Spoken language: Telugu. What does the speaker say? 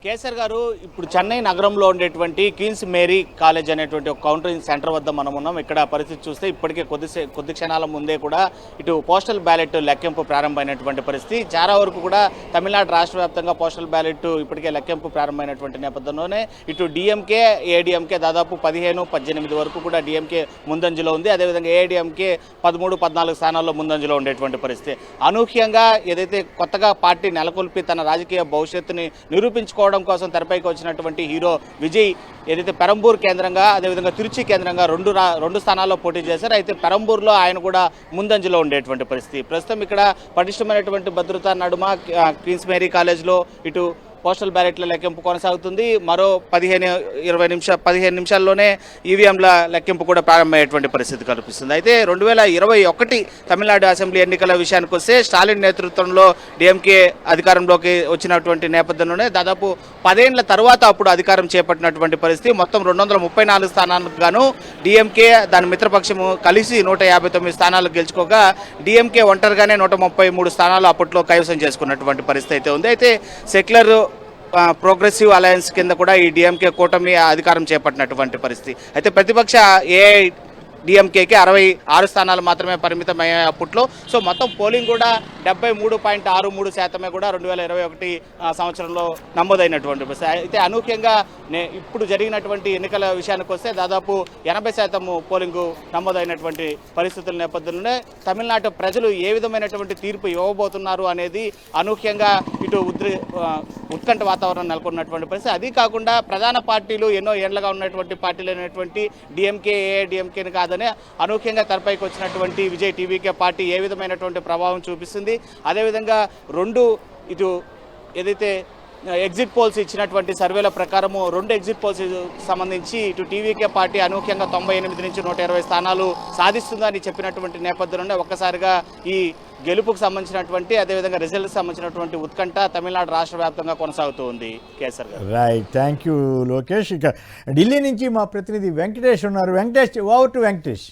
కేసర్ గారు ఇప్పుడు చెన్నై నగరంలో ఉండేటువంటి క్వీన్స్ మేరీ కాలేజ్ అనేటువంటి ఒక కౌంటరింగ్ సెంటర్ వద్ద మనం ఉన్నాం. ఇక్కడ పరిస్థితి చూస్తే ఇప్పటికే కొద్ది క్షణాల ముందే కూడా ఇటు పోస్టల్ బ్యాలెట్ లెక్కింపు ప్రారంభమైనటువంటి పరిస్థితి. చాలా వరకు కూడా తమిళనాడు రాష్ట్ర వ్యాప్తంగా పోస్టల్ బ్యాలెట్ ఇప్పటికే లెక్కింపు ప్రారంభమైనటువంటి నేపథ్యంలోనే ఇటు డిఎంకే ఏఐడిఎంకే దాదాపు 15-18 వరకు కూడా డిఎంకే ముందంజలో ఉంది. అదేవిధంగా ఏఐడిఎంకే 13-14 స్థానాల్లో ముందంజలో ఉండేటువంటి పరిస్థితి. అనూహ్యంగా ఏదైతే కొత్తగా పార్టీ నెలకొల్పి తన రాజకీయ భవిష్యత్తుని నిరూపించుకోవడం కోసం తెరపైకి వచ్చినటువంటి హీరో విజయ్ ఏదైతే పెరంబూర్ కేంద్రంగా అదేవిధంగా తిరుచి కేంద్రంగా రెండు స్థానాల్లో పోటీ చేశారు. అయితే పెరంబూర్లో ఆయన కూడా ముందంజలో ఉండేటువంటి పరిస్థితి. ప్రస్తుతం ఇక్కడ పటిష్టమైనటువంటి భద్రతా నడుమ క్వీన్స్ మేరీ కాలేజ్లో ఇటు పోస్టల్ బ్యాలెట్ల లెక్కింపు కొనసాగుతుంది. మరో 15 నిమిషాల్లోనే ఈవీఎంల లెక్కింపు కూడా ప్రారంభమయ్యేటువంటి పరిస్థితి కనిపిస్తుంది. అయితే 2021 తమిళనాడు అసెంబ్లీ ఎన్నికల విషయానికి వస్తే స్టాలిన్ నేతృత్వంలో డిఎంకే అధికారంలోకి వచ్చినటువంటి నేపథ్యంలోనే దాదాపు 10 ఏళ్ల తర్వాత అప్పుడు అధికారం చేపట్టినటువంటి పరిస్థితి. మొత్తం 234 స్థానాలకు గాను డిఎంకే దాని మిత్రపక్షము కలిసి 159 స్థానాలు గెలుచుకోగా డిఎంకే ఒంటరిగానే 133 స్థానాలు అప్పట్లో కైవసం చేసుకున్నటువంటి పరిస్థితి అయితే ఉంది. అయితే సెక్యులర్ ప్రోగ్రెసివ్ అలయన్స్ కింద కూడా ఈ డిఎంకే కూటమి అధికారం చేపట్టినటువంటి పరిస్థితి. అయితే ప్రతిపక్ష ఏఐడిఎంకేకి 66 స్థానాలు మాత్రమే పరిమితమయ్యాయి అప్పట్లో. సో మొత్తం పోలింగ్ కూడా 73.63% కూడా 2021 సంవత్సరంలో నమోదైనటువంటి పరిస్థితి. అయితే అనూహ్యంగా ఇప్పుడు జరిగినటువంటి ఎన్నికల విషయానికి వస్తే దాదాపు 80% పోలింగు నమోదైనటువంటి పరిస్థితుల నేపథ్యంలోనే తమిళనాడు ప్రజలు ఏ విధమైనటువంటి తీర్పు ఇవ్వబోతున్నారు అనేది అనూహ్యంగా ఇటు ఉత్కంఠ వాతావరణం నెలకొన్నటువంటి పరిస్థితి. అది కాకుండా ప్రధాన పార్టీలు ఎన్నో ఏళ్లుగా ఉన్నటువంటి పార్టీలు అయినటువంటి డిఎంకే ఏఐడిఎంకేని కాదని అనూహ్యంగా తెరపైకి వచ్చినటువంటి విజయ్ టీవీకే పార్టీ ఏ విధమైనటువంటి ప్రభావం చూపిస్తుంది. అదేవిధంగా ఇటు ఏదైతే ఎగ్జిట్ పోల్స్ ఇచ్చినటువంటి సర్వేల ప్రకారము 2 ఎగ్జిట్ పోల్స్ సంబంధించి ఇటు టీవీకే పార్టీ అనూహ్యంగా 98 నుంచి 120 స్థానాలు సాధిస్తుందని చెప్పినటువంటి నేపథ్యంలోనే ఒక్కసారిగా ఈ గెలుపుకు సంబంధించినటువంటి అదేవిధంగా రిజల్ట్కి సంబంధించినటువంటి ఉత్కంఠ తమిళనాడు రాష్ట్ర వ్యాప్తంగా కొనసాగుతూ ఉంది. కేసర్ గారు రైట్, థ్యాంక్ యూ లోకేష్. ఇక ఢిల్లీ నుంచి మా ప్రతినిధి వెంకటేష్ ఉన్నారు. Venkatesh, over to Venkatesh.